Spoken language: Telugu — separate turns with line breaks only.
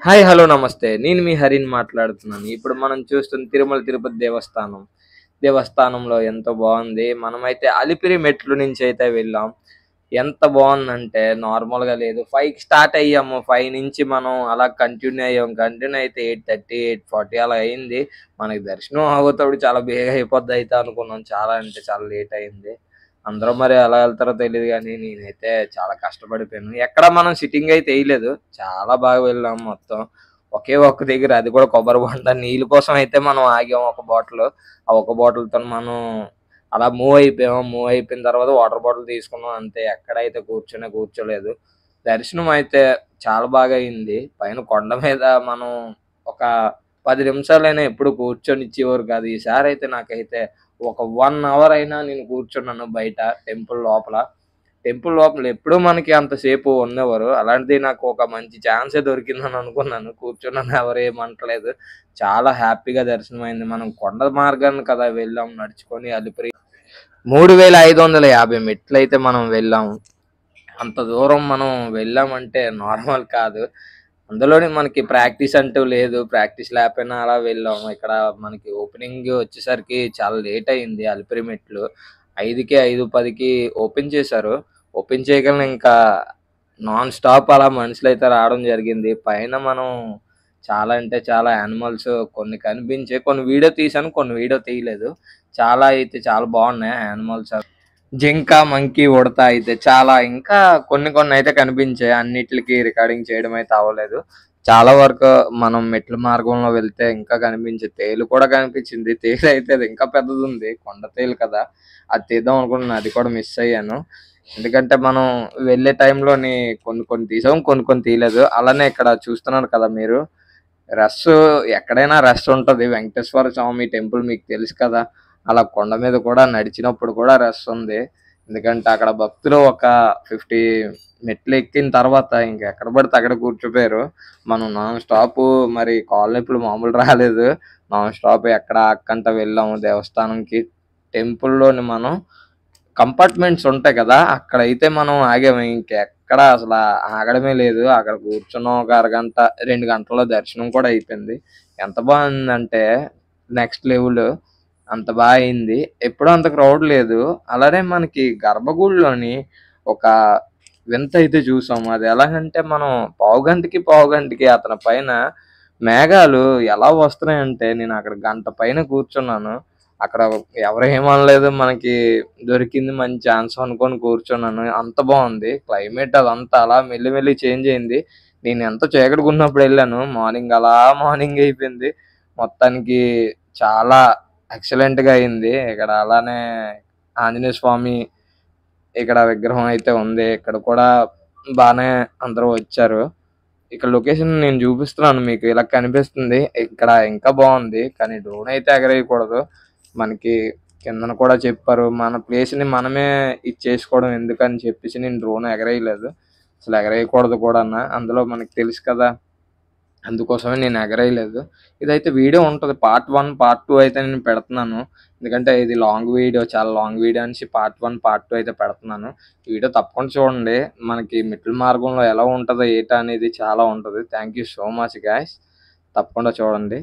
హాయ్ హలో నమస్తే. నేను మీ హరిని మాట్లాడుతున్నాను. ఇప్పుడు మనం చూస్తున్న తిరుమల తిరుపతి దేవస్థానం. దేవస్థానంలో ఎంతో బావుంది. మనమైతే అలిపిరి మెట్లు నుంచయితే వెళ్ళాం. ఎంత బావుందంటే నార్మల్‌గా లేదు. 5కి స్టార్ట్ అయ్యాము. 5 నుంచి మనం అలా కంటిన్యూ అయ్యాం. కంటిన్యూ అయితే 8:30, 8:40 అలా అయింది. మనకి దర్శనం ఆగుతప్పుడు చాలా బేగ అయిపోద్దయితే అనుకున్నాం. చాలా అంటే చాలా లేట్ అయింది. అందరూ మరి ఎలా ఎళ్తారో తెలీదు గానీ, నేనైతే చాలా కష్టపడిపోయాను. ఎక్కడ మనం సిట్టింగ్ అయితే ఎయలేదు. చాలా బాగా వెళ్ళాం మొత్తం. ఒకే ఒక్క దగ్గర అది కూడా కొబ్బరి బొండ నీళ్ళు కోసం అయితే మనం ఆగాం ఒక బాటిలు. ఆ ఒక బాటిల్‌తోని మనం అలా మూవ్ అయిపోయాం. మూవ్ అయిపోయిన తర్వాత వాటర్ బాటిల్ తీసుకున్నాం అంతే. ఎక్కడైతే కూర్చోలేదు. దర్శనం అయితే చాలా బాగా అయింది. పైన కొండ మీద మనం ఒక 10 నిమిషాలైనా ఎప్పుడు కూర్చొనిచ్చేవారు కాదు. ఈసారైతే నాకైతే ఒక 1 అవర్ అయినా నేను కూర్చున్నాను బయట టెంపుల్ లోపల. టెంపుల్ లోపల ఎప్పుడూ మనకి అంతసేపు ఉండనివ్వరు. అలాంటిది నాకు ఒక మంచి ఛాన్సే దొరికిందని అనుకున్నాను. కూర్చున్నాను ఎవరేమంటలేదు. చాలా హ్యాపీగా దర్శనమైంది. మనం కొండ మార్గాన కదా వెళ్ళాం నడుచుకొని అలిపిరి. 3550 మెట్లయితే మనం వెళ్ళాము. అంత దూరం మనం వెళ్ళామంటే నార్మల్ కాదు. అందులోనే మనకి ప్రాక్టీస్ అంటూ లేదు. ప్రాక్టీస్ లేకపోయినా అలా వెళ్ళాం. ఇక్కడ మనకి ఓపెనింగ్ వచ్చేసరికి చాలా లేట్ అయింది అలిపిరి మెట్లు. 5కి, 5:10కి ఓపెన్ చేశారు. ఓపెన్ చేయగానే ఇంకా నాన్ స్టాప్ అలా మనుషులైతే రావడం జరిగింది. పైన మనం చాలా అంటే చాలా యానిమల్స్ కొన్ని కనిపించాయి. కొన్ని వీడియో తీశాను. కొన్ని వీడియో తీయలేదు. చాలా అయితే చాలా బాగున్నాయి యానిమల్స్. జింక, మంకీ, ఉడత అయితే చాలా ఇంకా కొన్ని కొన్నయితే కనిపించాయి. అన్నిట్లికి రికార్డింగ్ చేయడం అయితే అవ్వలేదు. చాలా వరకు మనం మెట్ల మార్గంలో వెళ్తే ఇంకా కనిపించే తేలు కూడా కనిపించింది. తేలయితే అది ఇంకా పెద్దదుంది. కొండ తేలు కదా! అది తీద్దాం అనుకున్నాను. అది కూడా మిస్ అయ్యాను. ఎందుకంటే మనం వెళ్ళే టైంలోని కొన్ని కొన్ని తీసాం. కొన్ని కొన్ని తీయలేదు. అలానే ఇక్కడ చూస్తున్నారు కదా మీరు. రస్సు ఎక్కడైనా రష్ ఉంటది. వెంకటేశ్వర స్వామి టెంపుల్ మీకు తెలుసు కదా! అలా కొండ మీద కూడా నడిచినప్పుడు కూడా రష్ ఉంది. ఎందుకంటే అక్కడ భక్తులు ఒక 50 మెట్లు ఎక్కిన తర్వాత ఇంకెక్కడ పడితే అక్కడ కూర్చుపోయారు. మనం నాన్ స్టాపు మరి కాళ్ళు నొప్పులు మామూలు రాలేదు. నాన్ స్టాప్ ఎక్కడ ఆగకుండా వెళ్ళాము దేవస్థానంకి. టెంపుల్‌లోని మనం కంపార్ట్మెంట్స్ ఉంటాయి కదా! అక్కడైతే మనం ఆగాము. ఇంకెక్కడ అసల ఆగడమే లేదు. అక్కడ కూర్చున్నాం ఒక అరగంట, 2 గంటల్లో దర్శనం కూడా అయిపోయింది. ఎంత బావుందంటే నెక్స్ట్ లెవెల్. అంత బా అయింది. ఎప్పుడూ అంత క్రౌడ్ లేదు. అలానే మనకి గర్భగుడిలోని ఒక వింతయితే చూసాం. అది ఎలాగంటే మనం పావుగంటకి అతని పైన మేఘాలు ఎలా వస్తున్నాయంటే నేను అక్కడ గంట పైన కూర్చున్నాను. అక్కడ ఎవరు ఏమనలేదు. మనకి దొరికింది మంచి ఛాన్స్ అనుకోని కూర్చున్నాను. అంత బావుంది. క్లైమేట్ అదంతా అలా మెల్లి మెల్లిగా చేంజ్ అయింది. నేను ఎంతో చీకటిగున్నప్పుడు ఎళ్ళాను. మార్నింగ్ అయిపోయింది. మొత్తానికి చాలా ఎక్సలెంట్‌గా అయింది. ఇక్కడ అలానే ఆంజనేయ స్వామి ఇక్కడ విగ్రహం అయితే ఉంది. ఇక్కడ కూడా బానే అందరూ వచ్చారు. ఇక్కడ లొకేషన్ నేను చూపిస్తున్నాను మీకు. ఇలా కనిపిస్తుంది. ఇక్కడ ఇంకా బావుంది. కానీ డ్రోన్ అయితే ఎగరేయకూడదు. మనకి కిందన కూడా చెప్పారు. మన ప్లేస్‌ని మనమే ఇచ్చేసుకోవడం ఎందుకని చెప్పేసి నేను డ్రోన్ ఎగరేయలేదు. అసలు ఎగరేయకూడదు కూడాన. అందులో మనకు తెలుసు కదా! అందుకోసమే నేను ఎగరేయలేదు. ఇదైతే వీడియో ఉంటది. పార్ట్ 1, పార్ట్ 2 అయితే నేను పెడుతున్నాను. ఎందుకంటే ఇది లాంగ్ వీడియో. చాలా లాంగ్ వీడియో అనేసి పార్ట్ 1, పార్ట్ 2 అయితే పెడుతున్నాను. ఈ వీడియో తప్పకుండా చూడండి. మనకి మెట్ల మార్గంలో ఎలా ఉంటదో, ఏటా అనేది చాలా ఉంటది. Thank you so much guys. తప్పకుండా చూడండి.